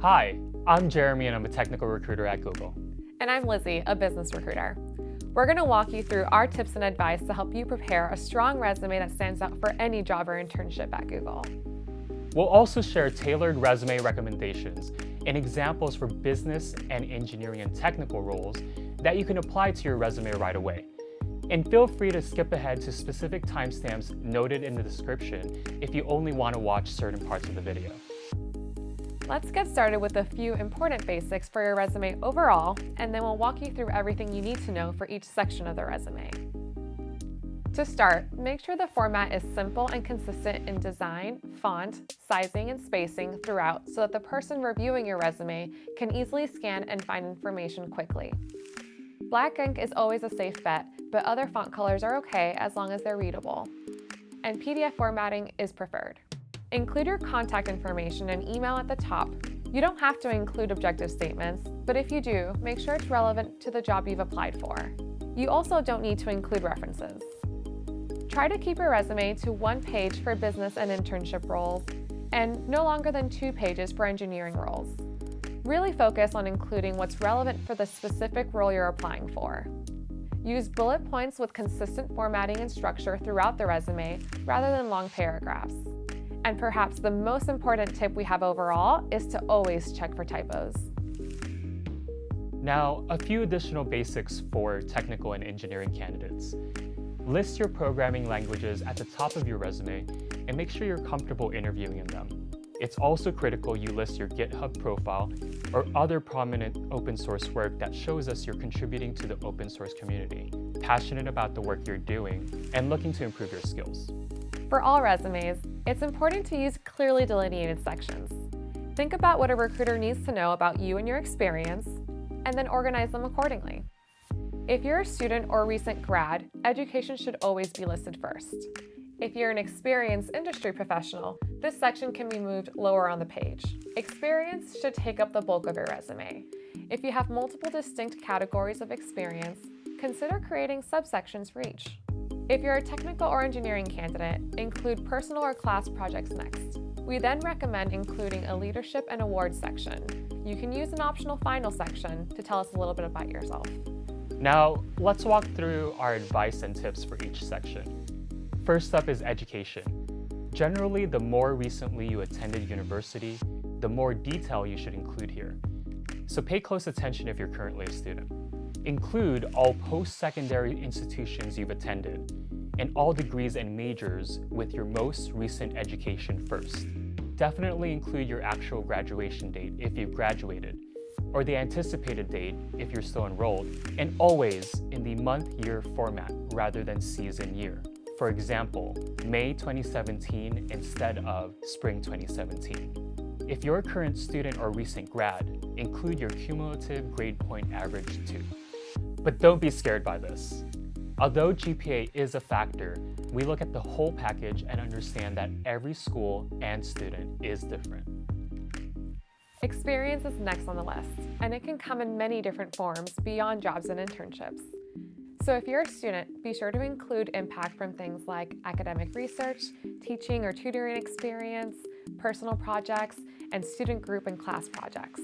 Hi, I'm Jeremy and I'm a technical recruiter at Google. And I'm Lizzie, a business recruiter. We're going to walk you through our tips and advice to help you prepare a strong resume that stands out for any job or internship at Google. We'll also share tailored resume recommendations and examples for business and engineering and technical roles that you can apply to your resume right away. And feel free to skip ahead to specific timestamps noted in the description if you only want to watch certain parts of the video. Let's get started with a few important basics for your resume overall, and then we'll walk you through everything you need to know for each section of the resume. To start, make sure the format is simple and consistent in design, font, sizing, and spacing throughout so that the person reviewing your resume can easily scan and find information quickly. Black ink is always a safe bet, but other font colors are okay as long as they're readable. And PDF formatting is preferred. Include your contact information and email at the top. You don't have to include objective statements, but if you do, make sure it's relevant to the job you've applied for. You also don't need to include references. Try to keep your resume to 1 page for business and internship roles, and no longer than 2 pages for engineering roles. Really focus on including what's relevant for the specific role you're applying for. Use bullet points with consistent formatting and structure throughout the resume rather than long paragraphs. And perhaps the most important tip we have overall is to always check for typos. Now, a few additional basics for technical and engineering candidates. List your programming languages at the top of your resume and make sure you're comfortable interviewing in them. It's also critical you list your GitHub profile or other prominent open source work that shows us you're contributing to the open source community, passionate about the work you're doing, and looking to improve your skills. For all resumes, it's important to use clearly delineated sections. Think about what a recruiter needs to know about you and your experience, and then organize them accordingly. If you're a student or a recent grad, education should always be listed first. If you're an experienced industry professional, this section can be moved lower on the page. Experience should take up the bulk of your resume. If you have multiple distinct categories of experience, consider creating subsections for each. If you're a technical or engineering candidate, include personal or class projects next. We then recommend including a leadership and awards section. You can use an optional final section to tell us a little bit about yourself. Now, let's walk through our advice and tips for each section. First up is education. Generally, the more recently you attended university, the more detail you should include here. So pay close attention if you're currently a student. Include all post-secondary institutions you've attended and all degrees and majors with your most recent education first. Definitely include your actual graduation date if you've graduated, or the anticipated date if you're still enrolled, and always in the month-year format rather than season-year. For example, May 2017 instead of spring 2017. If you're a current student or recent grad, include your cumulative grade point average too. But don't be scared by this. Although GPA is a factor, we look at the whole package and understand that every school and student is different. Experience is next on the list, and it can come in many different forms beyond jobs and internships. So if you're a student, be sure to include impact from things like academic research, teaching or tutoring experience, personal projects, and student group and class projects.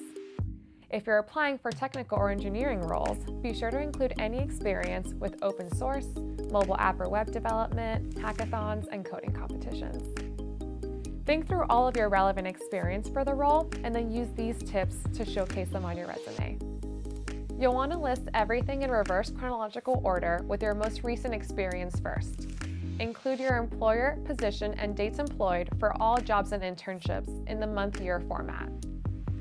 If you're applying for technical or engineering roles, be sure to include any experience with open source, mobile app or web development, hackathons, and coding competitions. Think through all of your relevant experience for the role, and then use these tips to showcase them on your resume. You'll want to list everything in reverse chronological order with your most recent experience first. Include your employer, position, and dates employed for all jobs and internships in the month-year format.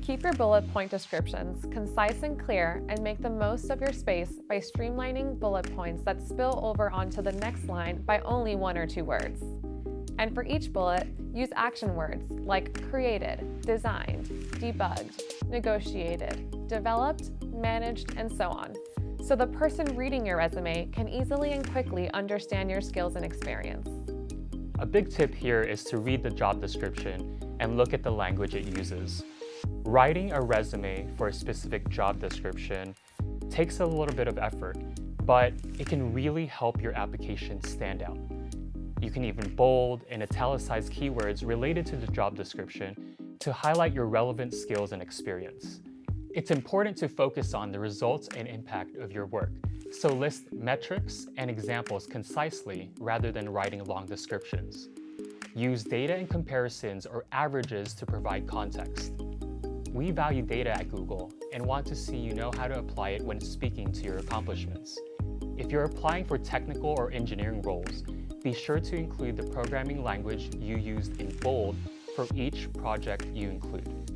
Keep your bullet point descriptions concise and clear, and make the most of your space by streamlining bullet points that spill over onto the next line by only 1 or 2 words. And for each bullet, use action words like created, designed, debugged, negotiated, developed, managed, and so on, so the person reading your resume can easily and quickly understand your skills and experience. A big tip here is to read the job description and look at the language it uses. Writing a resume for a specific job description takes a little bit of effort, but it can really help your application stand out. You can even bold and italicize keywords related to the job description to highlight your relevant skills and experience. It's important to focus on the results and impact of your work, so list metrics and examples concisely rather than writing long descriptions. Use data and comparisons or averages to provide context. We value data at Google and want to see you know how to apply it when speaking to your accomplishments. If you're applying for technical or engineering roles, be sure to include the programming language you used in bold for each project you include.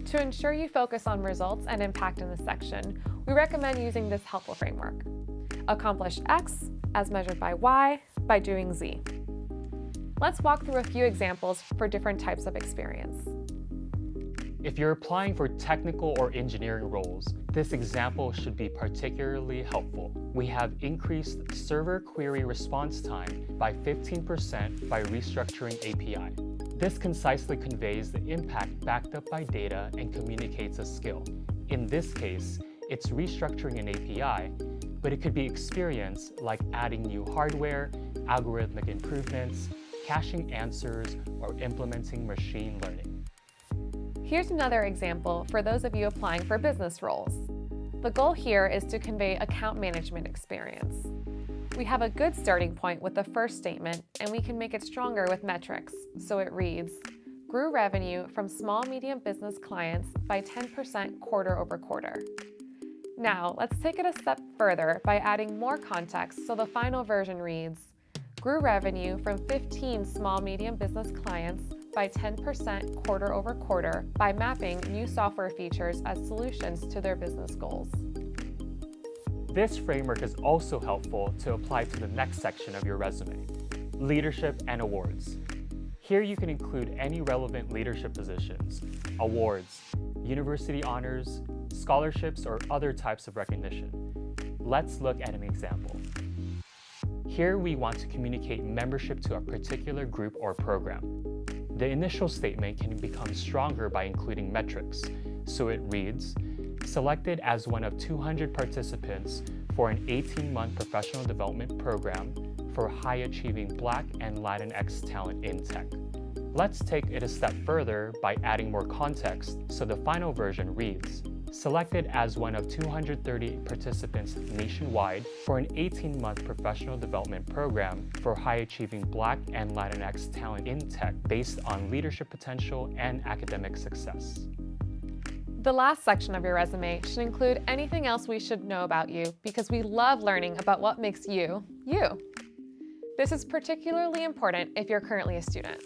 To ensure you focus on results and impact in this section, we recommend using this helpful framework. Accomplish X as measured by Y by doing Z. Let's walk through a few examples for different types of experience. If you're applying for technical or engineering roles, this example should be particularly helpful. We have increased server query response time by 15% by restructuring API. This concisely conveys the impact backed up by data and communicates a skill. In this case, it's restructuring an API, but it could be experience like adding new hardware, algorithmic improvements, caching answers, or implementing machine learning. Here's another example for those of you applying for business roles. The goal here is to convey account management experience. We have a good starting point with the first statement, and we can make it stronger with metrics. So it reads, grew revenue from small-medium business clients by 10% quarter over quarter. Now, let's take it a step further by adding more context so the final version reads, grew revenue from 15 small-medium business clients by 10% quarter over quarter by mapping new software features as solutions to their business goals. This framework is also helpful to apply to the next section of your resume, leadership and awards. Here you can include any relevant leadership positions, awards, university honors, scholarships, or other types of recognition. Let's look at an example. Here we want to communicate membership to a particular group or program. The initial statement can become stronger by including metrics, so it reads, selected as one of 200 participants for an 18-month professional development program for high-achieving Black and Latinx talent in tech. Let's take it a step further by adding more context, so the final version reads, selected as one of 230 participants nationwide for an 18-month professional development program for high-achieving Black and Latinx talent in tech based on leadership potential and academic success. The last section of your resume should include anything else we should know about you because we love learning about what makes you, you. This is particularly important if you're currently a student.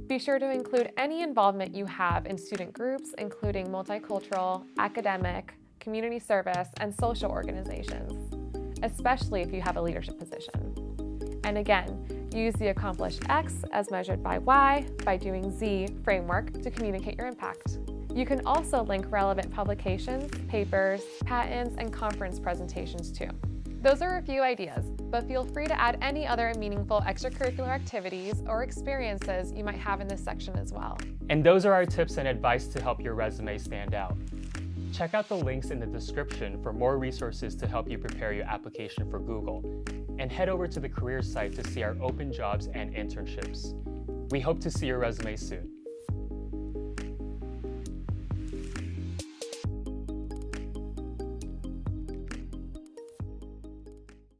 Be sure to include any involvement you have in student groups, including multicultural, academic, community service, and social organizations, especially if you have a leadership position. And again, use the Accomplish X as measured by Y by doing Z framework to communicate your impact. You can also link relevant publications, papers, patents, and conference presentations too. Those are a few ideas, but feel free to add any other meaningful extracurricular activities or experiences you might have in this section as well. And those are our tips and advice to help your resume stand out. Check out the links in the description for more resources to help you prepare your application for Google. And head over to the careers site to see our open jobs and internships. We hope to see your resume soon.